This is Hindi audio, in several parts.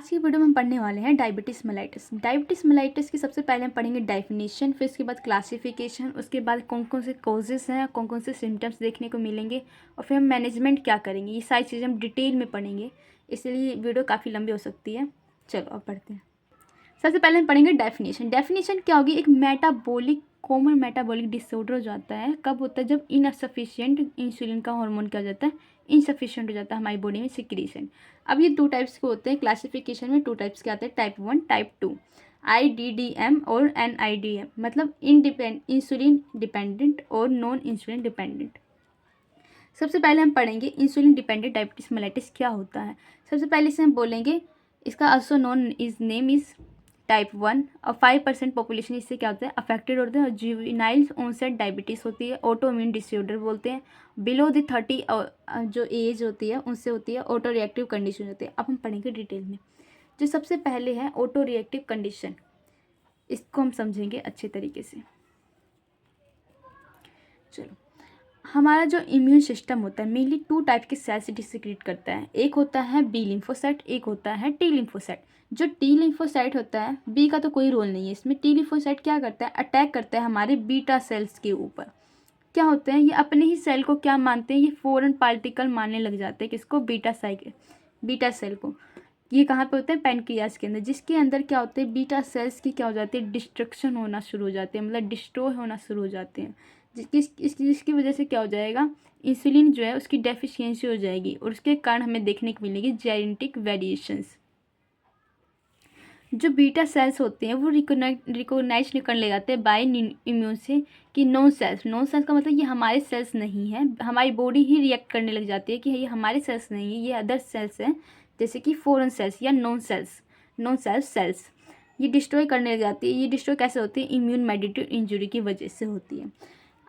आज की वीडियो में हम पढ़ने वाले हैं डायबिटीज़ मेलाइटिस। डायबिटीज़ मेलाइटिस की सबसे पहले हम पढ़ेंगे डेफिनेशन, फिर उसके बाद क्लासिफिकेशन, उसके बाद कौन कौन से कॉजेज़ हैं, कौन कौन से सिम्टम्स देखने को मिलेंगे और फिर हम मैनेजमेंट क्या करेंगे। ये सारी चीज़ें हम डिटेल में पढ़ेंगे, इसलिए वीडियो काफ़ी लंबी हो सकती है। चलो अब पढ़ते हैं। सबसे पहले हम पढ़ेंगे डेफिनेशन। डेफिनेशन क्या होगी? एक मेटाबॉलिक कॉमन मेटाबॉलिक डिसऑर्डर हो जाता है। कब होता है? जब इनसफिशिएंट इंसुलिन का हार्मोन क्या हो जाता है, इनसफिशिएंट हो जाता है हमारी बॉडी में सिक्रीशन। अब ये दो टाइप्स के होते हैं। क्लासिफिकेशन में टू टाइप्स के आते हैं, टाइप 1 टाइप 2। IDDM और NIDM मतलब इंसुलिन डिपेंडेंट और नॉन इंसुलिन डिपेंडेंट। सबसे पहले हम पढ़ेंगे इंसुलिन डिपेंडेंट डायबिटीज़ मेलाइटिस क्या होता है। सबसे पहले से हम बोलेंगे इसका also non is name is type 1 और 5% पॉपुलेशन इससे क्या होता है, अफेक्टेड होते हैं। और जुवेनाइल ऑनसेट डायबिटीज़ होती है, ऑटो इम्यून डिसऑर्डर बोलते हैं। बिलो द 30 जो एज होती है उनसे होती है, ऑटो रिएक्टिव कंडीशन होती है। अब हम पढ़ेंगे डिटेल में। जो सबसे पहले है ऑटो रिएक्टिव कंडीशन, इसको हम समझेंगे अच्छे तरीके से। चलो, हमारा जो इम्यून सिस्टम होता है मेनली टू टाइप के सेल्स डिसिक्रीट करता है। एक होता है बी लिम्फोसाइट, एक होता है टी लिम्फोसाइट। जो टी लिम्फोसाइट होता है, बी का तो कोई रोल नहीं है इसमें। टी लिम्फोसाइट क्या करता है, अटैक करता है हमारे बीटा सेल्स के ऊपर। क्या होते हैं ये, अपने ही सेल को क्या मानते हैं, ये फॉरेन पार्टिकल मानने लग जाते हैं। किसको? बीटा सेल को। ये कहाँ पे होते हैं? पैनक्रियाज के अंदर, जिसके अंदर क्या होते हैं, बीटा सेल्स की क्या हो जाती है, डिस्ट्रक्शन होना शुरू हो जाती है, मतलब डिस्ट्रॉय होना शुरू हो जाते हैं। जिसकी वजह से क्या हो जाएगा, इंसुलिन जो है उसकी डेफिशिएंसी हो जाएगी और उसके कारण हमें देखने को मिलेगी जेनेटिक वेरिएशंस। जो बीटा सेल्स होते हैं वो रिकोगनाइज करने ले जाते हैं बाय इम्यून से कि नॉन सेल्स का मतलब ये हमारे सेल्स नहीं है। हमारी बॉडी ही रिएक्ट करने लग जाती है कि ये हमारे सेल्स नहीं है, ये अदर सेल्स हैं, जैसे कि फॉरेन सेल्स या नॉन सेल्स। ये डिस्ट्रॉय करने लग जाती है। ये डिस्ट्रॉय कैसे होती है? इम्यून मेडिएटेड इंजुरी की वजह से होती है।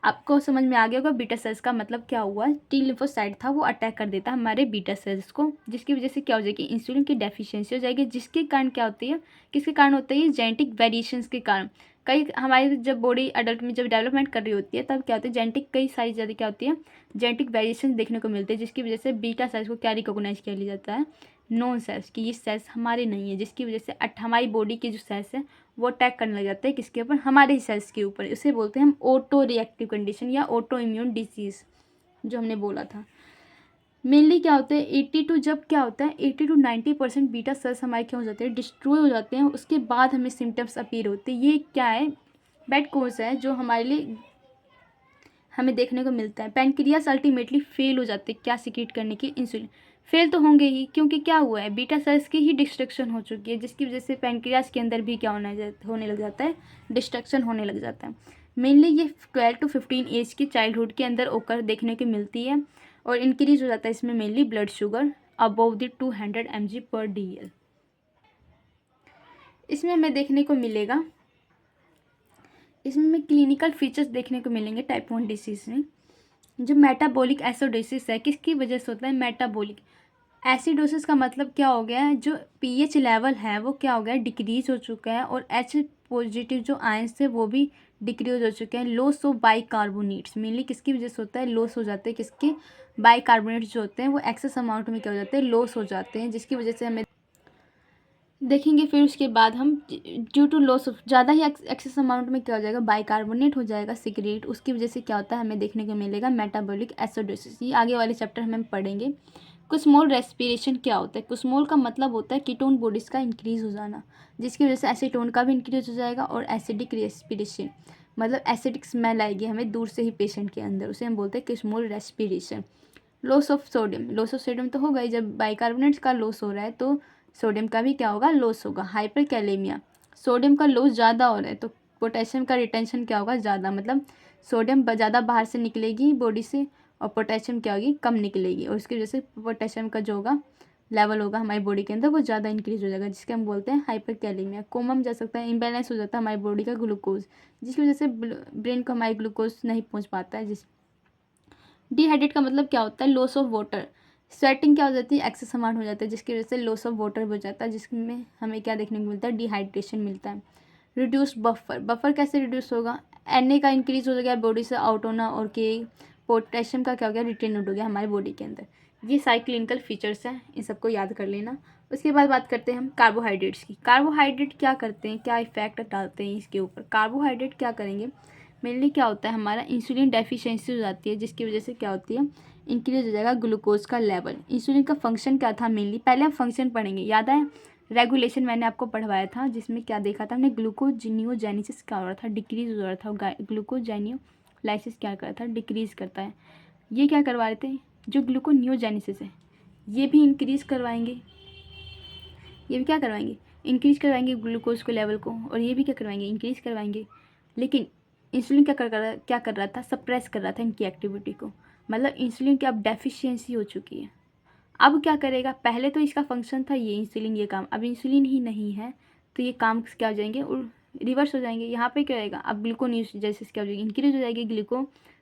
आपको समझ में आ गया होगा बीटा सेल्स का मतलब क्या हुआ। टी लिम्फोसाइट था, वो अटैक कर देता है हमारे बीटा सेल्स को, जिसकी वजह से क्या हो जाएगी, इंसुलिन की डेफिशिएंसी हो जाएगी, जिसके कारण क्या होती है, किसके कारण होता है ये, जेनेटिक वेरिएशंस के कारण। कई हमारी जब बॉडी अडल्ट में जब डेवलपमेंट कर रही होती है तब क्या होता है, जेनेटिक कई सारी ज़्यादा क्या होती है, जेनेटिक वेरिएशन देखने को मिलते हैं, जिसकी वजह से बीटा सेल्स को क्या रिकॉग्नाइज किया जाता है, नॉन सेल्स की, ये सेल्स हमारे नहीं है, जिसकी वजह से हमारी बॉडी के जो सेल्स हैं वो अटैक करने लग जाते हैं किसके ऊपर, हमारे ही सेल्स के ऊपर। इसे बोलते हैं हम ऑटो रिएक्टिव कंडीशन या ऑटो इम्यून डिजीज़, जो हमने बोला था। मेनली क्या होता है, 82 जब क्या होता है 80 to 90% बीटा सेल्स हमारे क्या हो जाते हैं, डिस्ट्रॉय हो जाते हैं। उसके बाद हमें सिम्टम्स अपीयर होते हैं। ये क्या है, बैड कोर्स है जो हमारे लिए हमें देखने को मिलता है। पैनक्रियास अल्टीमेटली फेल हो जाते हैं क्या सिक्रीट करने की, इंसुलिन। फेल तो होंगे ही, क्योंकि क्या हुआ है, बीटा सेल्स की ही डिस्ट्रक्शन हो चुकी है, जिसकी वजह से पैनक्रियास के अंदर भी क्या होने लग जाता है, डिस्ट्रक्शन होने लग जाता है। मेनली ये 12 to 15 एज की चाइल्डहुड के अंदर ओकर देखने को मिलती है और इंक्रीज हो जाता है इसमें mainly blood sugar above the 200 mg/dl। इसमें हमें देखने को मिलेगा, इसमें हमें क्लिनिकल फीचर्स देखने को मिलेंगे टाइप 1 डिसीज़ में। जो मेटाबॉलिक एसिडोसिस है, किसकी वजह से होता है, मेटाबॉलिक एसिडोसिस का मतलब क्या हो गया है, जो पीएच लेवल है वो क्या हो गया, डिक्रीज हो चुका है और एच पॉजिटिव जो आयंस थे वो भी डिक्रीज हो चुके हैं। लॉस ऑफ बाइकार्बोनेट्स मेनली किसकी वजह से होता है, लॉस हो जाते हैं किसके, बाइकार्बोनेट्स जो होते हैं वो एक्सेस अमाउंट में क्या हो जाते हैं, लॉस हो जाते हैं, जिसकी वजह से हमें देखेंगे। फिर उसके बाद हम ड्यू टू लॉस ऑफ ज़्यादा ही एक्सेस अमाउंट में क्या हो जाएगा, बाइकार्बोनेट हो जाएगा सिक्रेट, उसकी वजह से क्या होता है हमें देखने को मिलेगा मेटाबॉलिक एसिडोसिस। ये आगे वाले चैप्टर में हम पढ़ेंगे। कुस्मोल रेस्पिरेशन क्या होता है, कुस्मोल का मतलब होता है कीटोन बॉडीज़ का इंक्रीज हो जाना, जिसकी वजह से एसीटोन का भी इंक्रीज हो जाएगा और एसिडिक रेस्पिरेशन मतलब एसिडिक स्मेल आएगी हमें दूर से ही पेशेंट के अंदर, उसे हम बोलते हैं कुस्मोल रेस्पिरेशन। लॉस ऑफ सोडियम तो होगा ही, जब बाइकार्बोनेट्स का लॉस हो रहा है तो सोडियम का भी क्या होगा, लॉस होगा। हाइपर कैलेमिया, सोडियम का लॉस ज़्यादा हो रहा है तो पोटेशियम का रिटेंशन क्या होगा, ज़्यादा, मतलब सोडियम ज़्यादा बाहर से निकलेगी बॉडी से और पोटेशियम क्या होगी, कम निकलेगी, और उसकी वजह से पोटेशियम का जो होगा लेवल होगा हमारी बॉडी के अंदर वो ज़्यादा इंक्रीज हो जाएगा, जिसके हम बोलते हैं हाइपर कैलेमिया। कोमम जा सकता है, इम्बैलेंस हो जाता है हमारी बॉडी का ग्लूकोज, जिसकी वजह से ब्रेन को हमारी ग्लूकोज नहीं पहुँच पाता है। डिहाइड्रेट का मतलब क्या होता है, लॉस ऑफ वाटर। स्वेटिंग क्या हो जाती है, एक्सेस अमाउंट हो जाता है, जिसकी वजह से लॉस ऑफ वाटर हो जाता है, जिसमें हमें क्या देखने को मिलता है, डिहाइड्रेशन मिलता है। रिड्यूस बफर कैसे रिड्यूस होगा, Na का इंक्रीज हो गया बॉडी से आउट होना और के पोटेशियम का क्या हो गया, रिटेन हो गया हमारी बॉडी के अंदर। ये सारे क्लिनिकल फीचर्स हैं, इन सबको याद कर लेना। उसके बाद बात करते हैं हम कार्बोहाइड्रेट्स की। कार्बोहाइड्रेट क्या करते हैं, क्या इफेक्ट डालते हैं इसके ऊपर। कार्बोहाइड्रेट क्या करेंगे, मेनली क्या होता है, हमारा इंसुलिन डेफिशिएंसी हो जाती है, जिसकी वजह से क्या होती है, इंक्रीज हो जाएगा ग्लूकोज का लेवल। इंसुलिन का फंक्शन क्या था मेनली, पहले हम फंक्शन पढ़ेंगे, याद है रेगुलेशन मैंने आपको पढ़वाया था, जिसमें क्या देखा था हमने, ग्लूकोजिनियोजेनेसिस क्या हो रहा था, डिक्रीज हो रहा था। ग्लूकोजाइनियोलाइसिस क्या कर रहा था, डिक्रीज करता है। ये क्या करवा रहे थे, जो ग्लूकोनियोजेनेसिस है ये भी इंक्रीज करवाएंगे, ये भी क्या करवाएंगे, इंक्रीज करवाएंगे ग्लूकोज के लेवल को, और ये भी क्या करवाएंगे, इंक्रीज करवाएंगे। लेकिन इंसुलिन क्या कर रहा था, सप्रेस कर रहा था इनकी एक्टिविटी को, मतलब इंसुलिन की अब डेफिशिएंसी हो चुकी है। अब क्या करेगा, पहले तो इसका फंक्शन था ये इंसुलिन ये काम, अब इंसुलिन ही नहीं है तो ये काम क्या हो जाएंगे, रिवर्स हो जाएंगे। यहाँ पे क्या होएगा, अब ग्लूकोनियोजेनेसिस क्या हो जाएगी, इंक्रीज हो जाएगी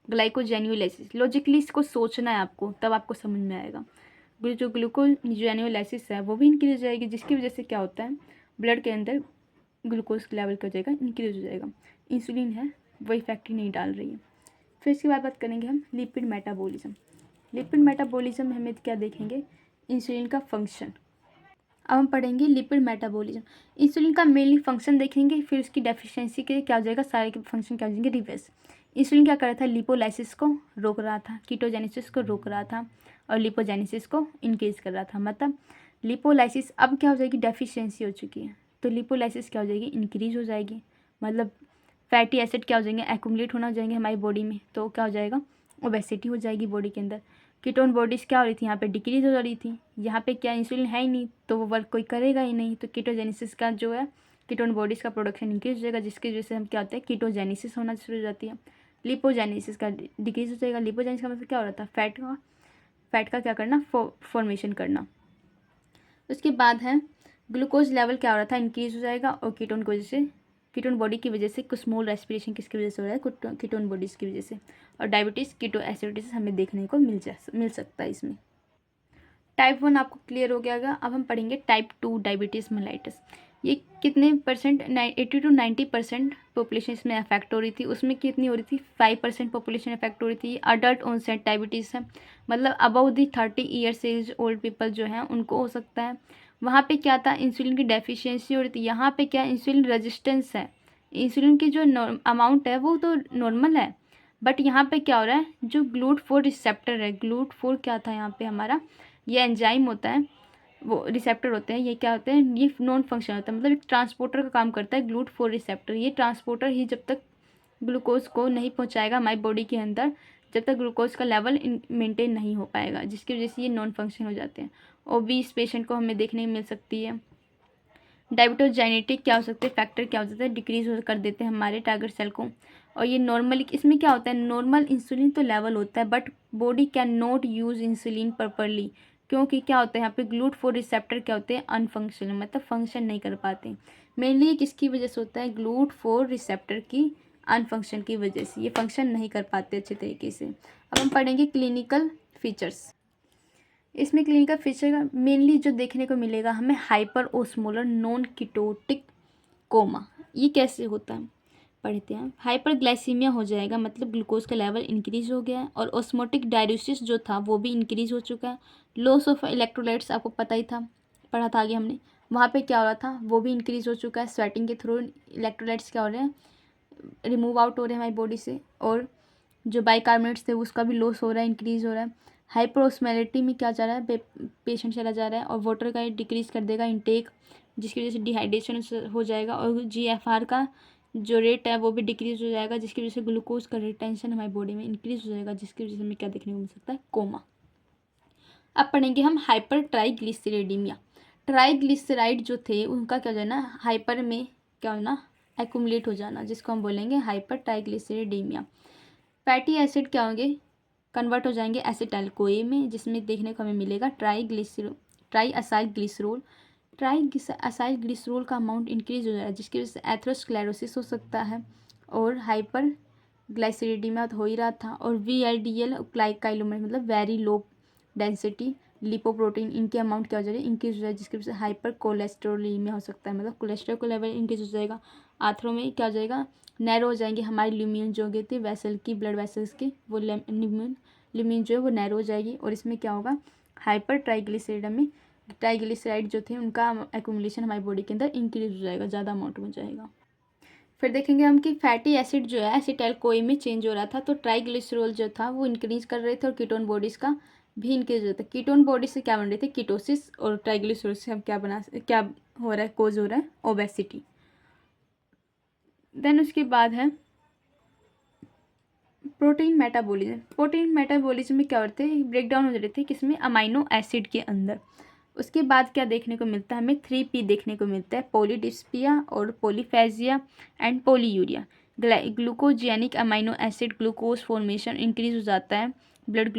ग्लाइकोजेनियोलाइसिस। लॉजिकली इसको सोचना है आपको, तब आपको समझ में आएगा। जो ग्लूकोनियोजेनियोलाइसिस है वो भी इंक्रीज हो जाएगी, जिसकी वजह से क्या होता है, ब्लड के अंदर ग्लूकोज का लेवल क्या हो जाएगा, इंक्रीज हो जाएगा। इंसुलिन है वो इफेक्ट ही नहीं डाल रही है। फिर इसके बाद बात करेंगे हम लिपिड मेटाबॉलिज्म। लिपिड मेटाबॉलिज्म में हमें क्या देखेंगे, इंसुलिन का फंक्शन। अब हम पढ़ेंगे लिपिड मेटाबॉलिज्म। इंसुलिन का मेनली फंक्शन देखेंगे, फिर उसकी डेफिशिएंसी के क्या हो जाएगा, सारे के फंक्शन क्या हो जाएंगे, रिवर्स। इंसुलिन क्या कर रहा था, लिपोलाइसिस को रोक रहा था, कीटोजेनेसिस को रोक रहा था, और लिपोजेनेसिस को इंक्रीज कर रहा था। मतलब लिपोलाइसिस अब क्या हो जाएगी, डेफिशिएंसी हो चुकी है, तो लिपोलाइसिस क्या हो जाएगी, इंक्रीज हो जाएगी। मतलब फैटी एसिड क्या हो जाएंगे, एक्यूमुलेट होना हो जाएंगे हमारी बॉडी में, तो क्या हो जाएगा, ओबेसिटी हो जाएगी बॉडी के अंदर। कीटोन बॉडीज़ क्या हो रही थी, यहाँ पे डिक्रीज हो रही थी, यहाँ पे क्या इंसुलिन है ही नहीं तो वो वर्क कोई करेगा ही नहीं, तो कीटोजेनेसिस का जो है, कीटोन बॉडीज़ का प्रोडक्शन इंक्रीज हो जाएगा, जिसकी वजह से हम क्या होता है, कीटोजेनेसिस होना शुरू हो जाती है। लिपोजेनेसिस का डिक्रीज हो जाएगा। लिपोजेनेसिस का मतलब क्या हो रहा था, फैट का क्या करना, फॉर्मेशन करना। उसके बाद है ग्लूकोज लेवल क्या हो रहा था, इंक्रीज हो जाएगा, और कीटोन की वजह से, कीटोन बॉडी की वजह से, कुछ मोल रेस्पिरेशन किसकी वजह से हो रहा है, कीटोन बॉडीज़ की वजह से। और डायबिटीज़, कीटो एसिडिटीज हमें देखने को मिल सकता है इसमें। टाइप 1 आपको क्लियर हो गया होगा। अब हम पढ़ेंगे टाइप 2 डायबिटीज़ मेलाइटस। ये कितने परसेंट, 80 to 90% पॉपुलेशन इसमें अफेक्ट हो रही थी। उसमें कितनी हो रही थी, 5% पॉपुलेशन अफेक्ट हो रही थी। अडल्ट ऑनसेट डायबिटीज़ है, मतलब above the 30 years age old people जो हैं उनको हो सकता है। वहाँ पे क्या था, इंसुलिन की डेफिशिएंसी हो रही थी। यहाँ पे क्या, इंसुलिन रेजिस्टेंस है। इंसुलिन की जो अमाउंट है वो तो नॉर्मल है, बट यहाँ पे क्या हो रहा है, जो GLUT4 रिसेप्टर है, GLUT4 क्या था यहाँ पे हमारा, ये एंजाइम होता है, वो रिसेप्टर होते हैं, ये क्या होते हैं, ये नॉन फंक्शन होता है, मतलब एक ट्रांसपोर्टर का काम करता है GLUT4 रिसेप्टर। ये ट्रांसपोर्टर ही जब तक ग्लूकोज को नहीं पहुंचाएगा हमारी बॉडी के अंदर, जब तक ग्लूकोज का लेवल मेंटेन नहीं हो पाएगा, जिसकी वजह से ये नॉन फंक्शन हो जाते हैं। ओबीस पेशेंट को हमें देखने को मिल सकती है। डायबिटीज जेनेटिक क्या हो सकते हैं, फैक्टर क्या हो सकते हैं, डिक्रीज कर देते हैं हमारे टारगेट सेल को। और ये नॉर्मली, इसमें क्या होता है, नॉर्मल इंसुलिन तो लेवल होता है, but body can not use insulin properly, क्योंकि क्या होता है यहाँ पे GLUT4 रिसेप्टर क्या होते हैं, अनफंक्शनल, मतलब फंक्शन नहीं कर पाते। मेनली ये किसकी वजह से होता है, GLUT4 रिसेप्टर की अनफंक्शन की वजह से ये फंक्शन नहीं कर पाते अच्छे तरीके से। अब हम पढ़ेंगे क्लिनिकल फीचर्स। इसमें क्लिनिकल फीचर मेनली जो देखने को मिलेगा हमें, hyperosmolar non ketotic coma. ये कैसे होता है, पढ़ते हैं। हाइपर ग्लाइसीमिया हो जाएगा, मतलब ग्लूकोज का लेवल इंक्रीज हो गया है, और ओस्मोटिक डाययूरेसिस जो था वो भी इंक्रीज हो चुका है। लॉस ऑफ इलेक्ट्रोलाइट्स आपको पता ही था, पढ़ा था आगे हमने, वहाँ पे क्या हो रहा था, वो भी इंक्रीज हो चुका है। स्वेटिंग के थ्रू इलेक्ट्रोलाइट्स क्या हो रहे हैं, रिमूव आउट हो रहे हैं हमारी बॉडी से, और जो बाइकार्बोनेट्स थे उसका भी लॉस हो रहा है, इंक्रीज हो रहा है। हाइपरोस्मोलिटी में क्या जा रहा है, पेशेंट चला जा रहा है, और वाटर का डिक्रीज कर देगा इंटेक, जिसकी वजह से डिहाइड्रेशन हो जाएगा, और GFR का जो रेट है वो भी डिक्रीज हो जाएगा, जिसकी वजह से ग्लूकोज का रिटेंशन हमारी बॉडी में इंक्रीज हो जाएगा, जिसकी वजह से हमें क्या देखने को मिल सकता है, कोमा। अब पढ़ेंगे हम हाइपर ट्राइग्लिसरीडीमिया। ट्राइग्लिसराइड जो थे उनका क्या हो जाना, हाइपर में क्या होना, एक्यूमुलेट हो जाना, जिसको हम बोलेंगे हाइपर ट्राइग्लिसरीडीमिया। फैटी एसिड क्या होंगे, कन्वर्ट हो जाएंगे एसिटाइल कोए में, जिसमें देखने को हमें मिलेगा ट्राई असाइल ग्लिसरॉल का अमाउंट इंक्रीज हो जाएगा, जिसकी वजह से एथेरोस्क्लेरोसिस हो सकता है, और हाइपर ग्लाइसरीडीमिया हो ही रहा था। और VLDL ग्लाइकाइलोमेट, मतलब वेरी लो डेंसिटी लिपोप्रोटीन, इनके अमाउंट क्या हो जाएगा, इंक्रीज हो जाएगा, जिसकी वजह से हाइपर कोलेस्ट्रोलीमिया हो सकता है, मतलब कोलेस्ट्रॉल का लेवल इंक्रीज हो जाएगा। आर्थरो में क्या हो जाएगा, नैरो हो जाएंगे हमारी ल्यूमिन जो होती है वेसल की, ब्लड वेसल्स की, वो ल्यूमिन जो है वो नैरो हो जाएगी, और इसमें क्या होगा, हाइपर ट्राइग्लिसरीडमी ट्राइग्लिसराइड जो थे उनका एक्यूमुलेशन हमारी बॉडी के अंदर इंक्रीज हो जाएगा, ज़्यादा अमाउंट में जाएगा। फिर देखेंगे हम कि फैटी एसिड जो है एसिटाइल कोई में चेंज हो रहा था, तो ट्राइग्लिसरॉल जो था वो इंक्रीज कर रहे थे और कीटोन बॉडीज़ का भी इंक्रीज हो रहा था। कीटोन बॉडी से क्या बन रहे थे, कीटोसिस, और ट्राइग्लिसरॉल से हम क्या हो रहा है, कोज हो रहा है ओबेसिटी। देन उसके बाद है प्रोटीन मेटाबॉलिज्म। प्रोटीन मेटाबॉलिज्म में क्या होते हैं, ब्रेक डाउन हो रहे थे किसमें, अमाइनो एसिड के अंदर। उसके बाद क्या देखने को मिलता है, हमें 3P देखने को मिलता है, पॉलीडिस्पिया और polyphagia and polyuria. Glucogenic amino acid glucose formation increase हो जाता है, ब्लड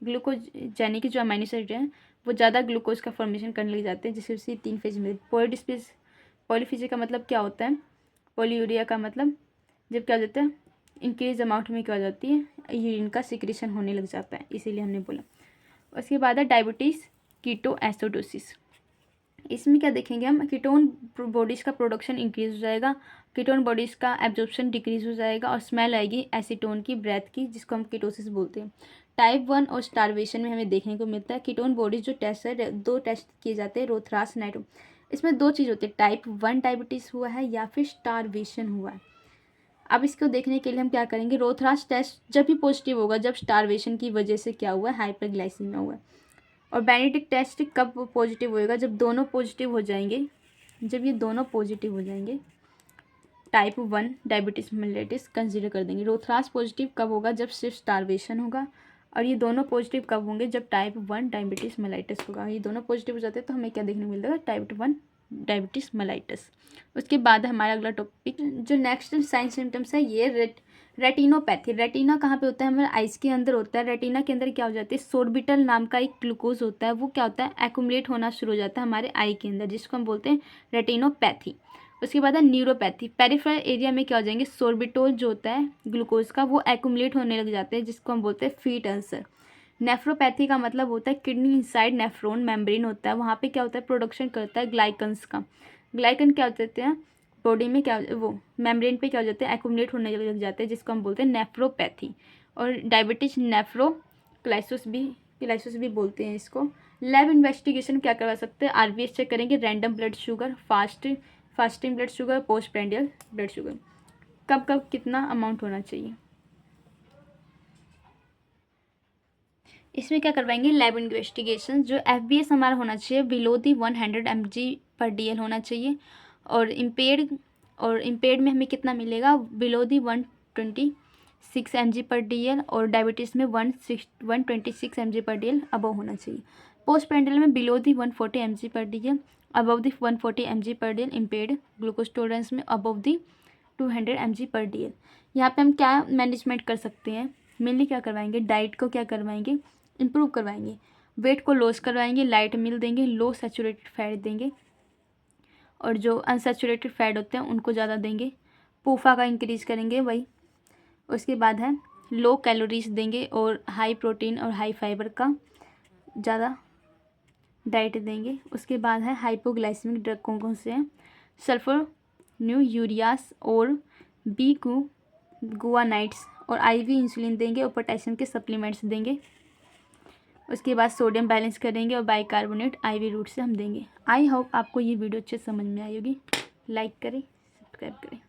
ग्लूकोजेनिक जो अमाइनो एसिड है वो ज़्यादा ग्लूकोज का फॉर्मेशन करने लग जाते हैं, जिससे उसकी 3 फेज में पॉलीफेजिया का मतलब क्या होता है, पॉलीयूरिया का मतलब जब क्या हो जाता है, इंक्रीज अमाउंट में क्या हो जाती है, यूरिन का सिक्रेशन होने लग जाता है, इसीलिए हमने बोला। उसके बाद है डायबिटीज़ कीटो एसिडोसिस। इसमें क्या देखेंगे हम, कीटोन बॉडीज़ का प्रोडक्शन इंक्रीज हो जाएगा, कीटोन बॉडीज़ का एब्जॉर्प्शन डिक्रीज हो जाएगा और स्मेल आएगी एसीटोन की, ब्रेथ की, जिसको हम कीटोसिस बोलते हैं। टाइप 1 और स्टारवेशन में हमें देखने को मिलता है कीटोन बॉडीज जो टेस्ट है, 2 टेस्ट किए जाते हैं, रोथरास नाइट्रो। इसमें 2 चीज़ होती है, टाइप 1 डायबिटीज़ हुआ है या फिर स्टारवेशन हुआ है। अब इसको देखने के लिए हम क्या करेंगे, रोथरास टेस्ट जब भी पॉजिटिव होगा जब स्टारवेशन की वजह से क्या हुआ है, हाइपरग्लाइसीमिया हुआ है। और बेनेडिक्ट टेस्ट कब पॉजिटिव होएगा, जब दोनों पॉजिटिव हो जाएंगे, जब ये दोनों पॉजिटिव हो जाएंगे, टाइप 1 डायबिटीज़ मेलिटस कंसीडर कर देंगे। रोथरास पॉजिटिव कब होगा, जब सिर्फ स्टारवेशन होगा, और ये दोनों पॉजिटिव कब होंगे, जब टाइप 1 डायबिटीज़ मेलिटस होगा। ये दोनों पॉजिटिव हो जाते हैं तो हमें क्या देखने को मिलेगा, टाइप 1 डायबिटीज़ मेलिटस। उसके बाद हमारा अगला टॉपिक जो नेक्स्ट साइन सिम्टम्स है, ये रेटिनोपैथी। रेटिना कहाँ पे होता है, हमारे आइस के अंदर होता है। रेटिना के अंदर क्या हो जाती है, सोर्बिटल नाम का एक ग्लूकोज होता है, वो क्या होता है, एक्यूमुलेट होना शुरू हो जाता है हमारे आई के अंदर, जिसको हम बोलते हैं रेटिनोपैथी। उसके बाद है न्यूरोपैथी। पेरिफेरल एरिया में क्या हो जाएंगे, सोर्बिटोल जो होता है ग्लूकोज का वो एक्यूमुलेट होने लग जाते हैं, जिसको हम बोलते हैं फीट अल्सर। नेफ्रोपैथी का मतलब होता है किडनी इनसाइड नेफ्रॉन मेम्ब्रेन होता है, वहाँ पे क्या होता है, प्रोडक्शन करता है ग्लाइकन्स का। ग्लाइकन क्या होते हैं, बॉडी में क्या वो मेम्ब्रेन पे क्या हो जाते हैं, एक्यूमुलेट होने लग जाते हैं, जिसको हम बोलते हैं नेफ्रोपैथी। और डायबिटीज क्लाइसिस भी बोलते हैं इसको। लैब इन्वेस्टिगेशन क्या करवा सकते हैं, RBS चेक करेंगे, random blood sugar, fasting blood sugar, post prandial blood sugar, कब कब कितना अमाउंट होना चाहिए। इसमें क्या करवाएंगे, लैब इन्वेस्टिगेशन। जो FBS हमारा होना चाहिए बिलो दी 100 mg/dl होना चाहिए, और इम्पेयर्ड में हमें कितना मिलेगा, बिलो दी 126 mg/dl, और डायबिटीज़ में 126 mg/dl अबव होना चाहिए। पोस्ट प्रेंडियल में below the 140 mg/dl, above the 140 mg/dl। Impaired glucose tolerance में अबव दी 200 mg/dl। यहाँ पे हम क्या मैनेजमेंट कर सकते हैं, मेनली क्या करवाएंगे, डाइट को क्या करवाएंगे, इम्प्रूव करवाएंगे, वेट को लॉस करवाएंगे, लाइट मील देंगे, लो सैचुरेटेड फैट देंगे, और जो अनसैचुरेटेड फैट होते हैं उनको ज़्यादा देंगे, पूफा का इंक्रीज करेंगे वही। उसके बाद है लो कैलोरीज देंगे, और हाई प्रोटीन और हाई फाइबर का ज़्यादा डाइट देंगे। उसके बाद है हाइपोग्लाइसेमिक ड्रग कौन से हैं, सल्फोन्यूरियास और गुआनाइट्स, और IV इंसुलिन देंगे, और पोटेशियम के सप्लीमेंट्स देंगे। उसके बाद सोडियम बैलेंस करेंगे, और बाइकार्बोनेट IV रूट से हम देंगे। आई होप आपको ये वीडियो अच्छे समझ में आई होगी। लाइक करें, सब्सक्राइब करें।